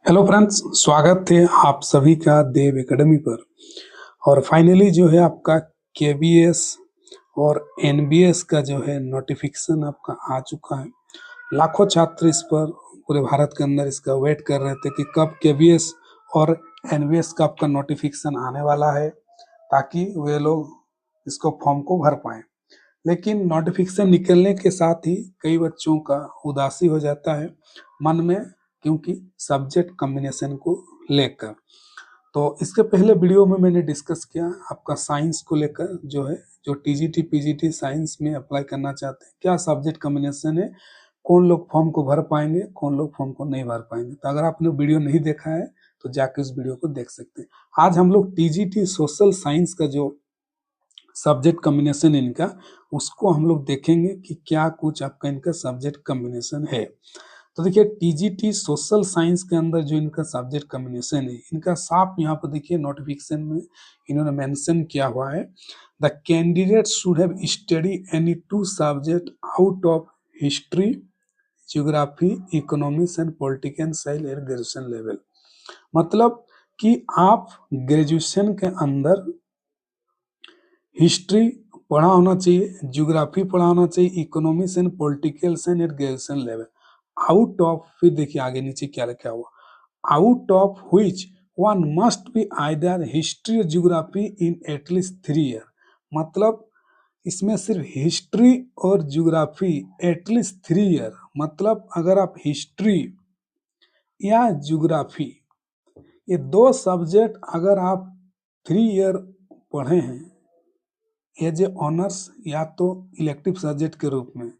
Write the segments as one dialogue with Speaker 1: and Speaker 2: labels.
Speaker 1: Hello friends, स्वागत है आप सभी का देव एकेडमी पर। और फाइनली जो है आपका केबीएस और एनबीएस का जो है नोटिफिकेशन आपका आ चुका है। लाखों छात्र इस पर पूरे भारत के अंदर इसका वेट कर रहे थे कि कब केबीएस और एनबीएस का आपका नोटिफिकेशन आने वाला है, ताकि वे लोग इसको फॉर्म को भर पाएं। लेकिन नोटिफिकेशन निकलने के साथ ही कई बच्चों का उदासी हो जाता है मन में, क्योंकि सब्जेक्ट कॉम्बिनेशन को लेकर। तो इसके पहले वीडियो में मैंने डिस्कस किया आपका साइंस को लेकर, जो है जो टीजीटी पीजीटी साइंस में अप्लाई करना चाहते हैं, क्या सब्जेक्ट कॉम्बिनेशन है, कौन लोग फॉर्म को भर पाएंगे, कौन लोग फॉर्म को नहीं भर पाएंगे। तो अगर आपने वीडियो नहीं देखा है तो जाकर उस वीडियो को देख सकते हैं। आज हम लोग टीजीटी सोशल साइंस का जो सब्जेक्ट कॉम्बिनेशन इनका, उसको हम लोग देखेंगे कि क्या कुछ आपका इनका सब्जेक्ट कॉम्बिनेशन है। तो देखिए, टीजीटी सोशल साइंस के अंदर जो इनका सब्जेक्ट कॉम्बिनेशन है, इनका साफ यहाँ पर देखिए नोटिफिकेशन में इन्होंने मेंशन किया हुआ है, the candidate should have study any two subject out of history, geography, economics and political science at graduation level. मतलब कि आप ग्रेजुएशन के अंदर हिस्ट्री पढ़ा होना चाहिए, ज्योग्राफी पढ़ा होना चाहिए, economics and political science at graduation level. Out of, फिर देखिए आगे नीचे क्या लिखा हुआ, out of which one must be either history और ज्योग्राफी इन एटलीस्ट 3 ईयर। मतलब इसमें सिर्फ हिस्ट्री और ज्योग्राफी एटलीस्ट 3 ईयर, मतलब अगर आप हिस्ट्री या ज्योग्राफी ये दो सब्जेक्ट अगर आप 3 ईयर पढ़े हैं एज ए ऑनर्स या तो इलेक्टिव सब्जेक्ट के रूप में,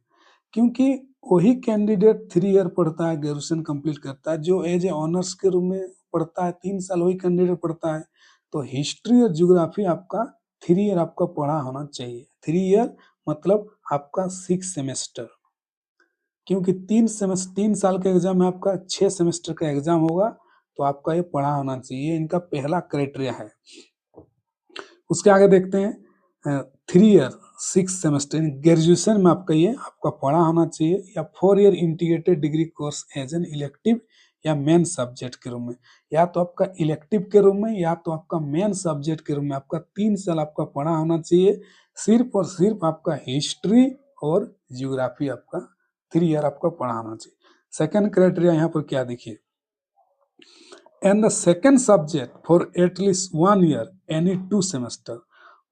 Speaker 1: क्योंकि वही कैंडिडेट 3 ईयर पढ़ता है, ग्रेजुएशन कंप्लीट करता है, जो एज ए ऑनर्स के रूप में पढ़ता है 3 साल वही कैंडिडेट पढ़ता है। तो हिस्ट्री और ज्योग्राफी आपका 3 ईयर आपका पढ़ा होना चाहिए। 3 ईयर मतलब आपका 6 सेमेस्टर, क्योंकि 3 साल का एग्जाम में आपका 6 सेमेस्टर का एग्जाम होगा, तो आपका ये पढ़ा होना चाहिए। इनका पहला क्राइटेरिया है। उसके आगे देखते हैं 3 ईयर 6 सेमेस्टर ग्रेजुएशन में आपका ये आपका पढ़ा होना चाहिए, या 4 year integrated degree course as an elective या मेन सब्जेक्ट के रूप में, या तो आपका इलेक्टिव के रूप में या तो आपका मेन सब्जेक्ट के रूप में आपका 3 साल आपका पढ़ा होना चाहिए। सिर्फ और सिर्फ आपका हिस्ट्री और ज्योग्राफी आपका 3 ईयर आपका पढ़ा होना चाहिए। सेकेंड क्राइटेरिया यहाँ पर क्या देखिए, and the second subject for at least 1 year any 2 semester.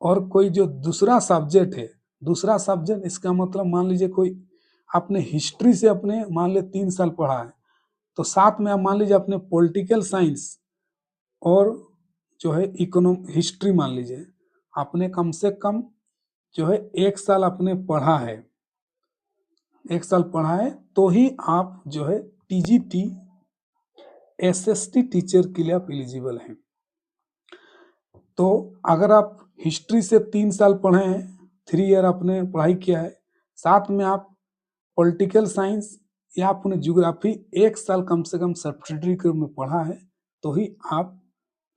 Speaker 1: और कोई जो दूसरा सब्जेक्ट है, दूसरा सब्जेक्ट इसका मतलब मान लीजिए कोई आपने हिस्ट्री से अपने मान लीजिए 3 साल पढ़ा है, तो साथ में आप मान लीजिए अपने पॉलिटिकल साइंस और जो है हिस्ट्री मान लीजिए आपने कम से कम जो है 1 साल आपने पढ़ा है, 1 साल पढ़ा है, तो ही आप जो है टीजीटी एसएसटी टीचर के लिए आप एलिजिबल हैं। तो अगर आप हिस्ट्री से 3 साल पढ़े हैं, 3 ईयर आपने पढ़ाई किया है, साथ में आप पॉलिटिकल साइंस या आपने ज्योग्राफी 1 साल कम से कम सब्सिडरी के रूप में पढ़ा है, तो ही आप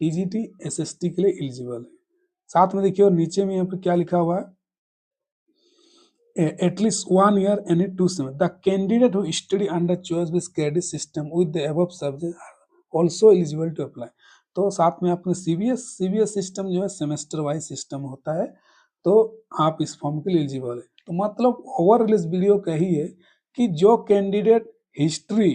Speaker 1: टीजीटी एसएसटी के लिए एलिजिबल है। साथ में देखिए और नीचे में यहाँ पर क्या लिखा हुआ है, at least 1 year any 2 semester. The candidate who study under choice-based credit system with the above subject are also eligible to apply. तो साथ में आपने सीबीएस सिस्टम जो है सेमेस्टर वाइज सिस्टम होता है, तो आप इस फॉर्म के लिए एलिजिबल है। तो मतलब ओवरऑल इस वीडियो का ही है कि जो कैंडिडेट हिस्ट्री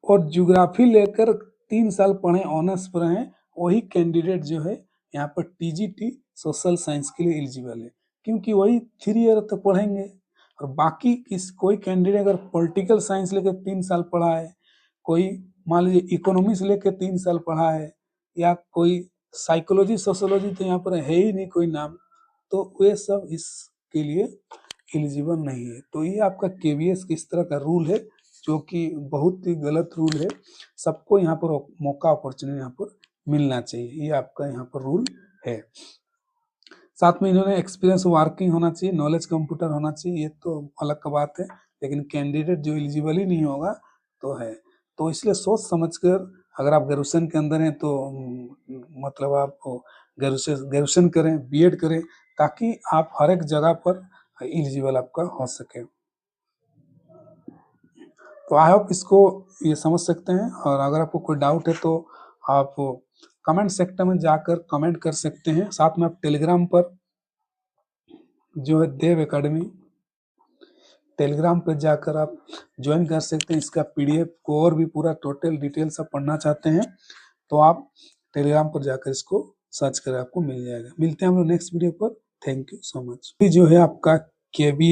Speaker 1: और ज्योग्राफी लेकर 3 साल पढ़े, ऑनर्स पढ़े हैं, वही कैंडिडेट जो है यहाँ पर टीजीटी सोशल साइंस के लिए एलिजिबल है, क्योंकि वही 3 ईयर तो पढ़ेंगे। और बाकी कोई कैंडिडेट अगर पॉलिटिकल साइंस लेकर 3 साल पढ़ा है, कोई मान लीजिए इकोनॉमिक्स लेकर 3 साल पढ़ा है, या कोई साइकोलॉजी सोशोलॉजी तो यहाँ पर है ही नहीं कोई नाम, तो वे सब इसके लिए एलिजिबल नहीं है। तो ये आपका केवीएस किस तरह का रूल है, जो कि बहुत ही गलत रूल है। सबको यहाँ पर मौका अपॉर्चुनिटी यहाँ पर मिलना चाहिए, ये आपका यहाँ पर रूल है। साथ में इन्होंने एक्सपीरियंस वर्किंग होना चाहिए, नॉलेज कंप्यूटर होना चाहिए, ये तो अलग का बात है, लेकिन कैंडिडेट जो एलिजिबल ही नहीं होगा तो है। तो इसलिए सोच समझकर अगर आप ग्रेजुएशन के अंदर हैं तो मतलब आप ग्रेजुएशन करें, बीएड करें, ताकि आप हर एक जगह पर एलिजिबल आपका हो सके। तो आई होप इसको ये समझ सकते हैं, और अगर आपको कोई डाउट है तो आप कमेंट सेक्टर में जाकर कमेंट कर सकते हैं। साथ में आप टेलीग्राम पर जो है देव एकेडमी, टेलीग्राम पर जाकर आप ज्वाइन कर सकते हैं। इसका पीडीएफ को और भी पूरा टोटल डिटेल्स आप पढ़ना चाहते हैं तो आप टेलीग्राम पर जाकर इसको सर्च करें, आपको मिल जाएगा। मिलते हैं हम लोग नेक्स्ट वीडियो पर। Thank you so much. जो है आपका केबी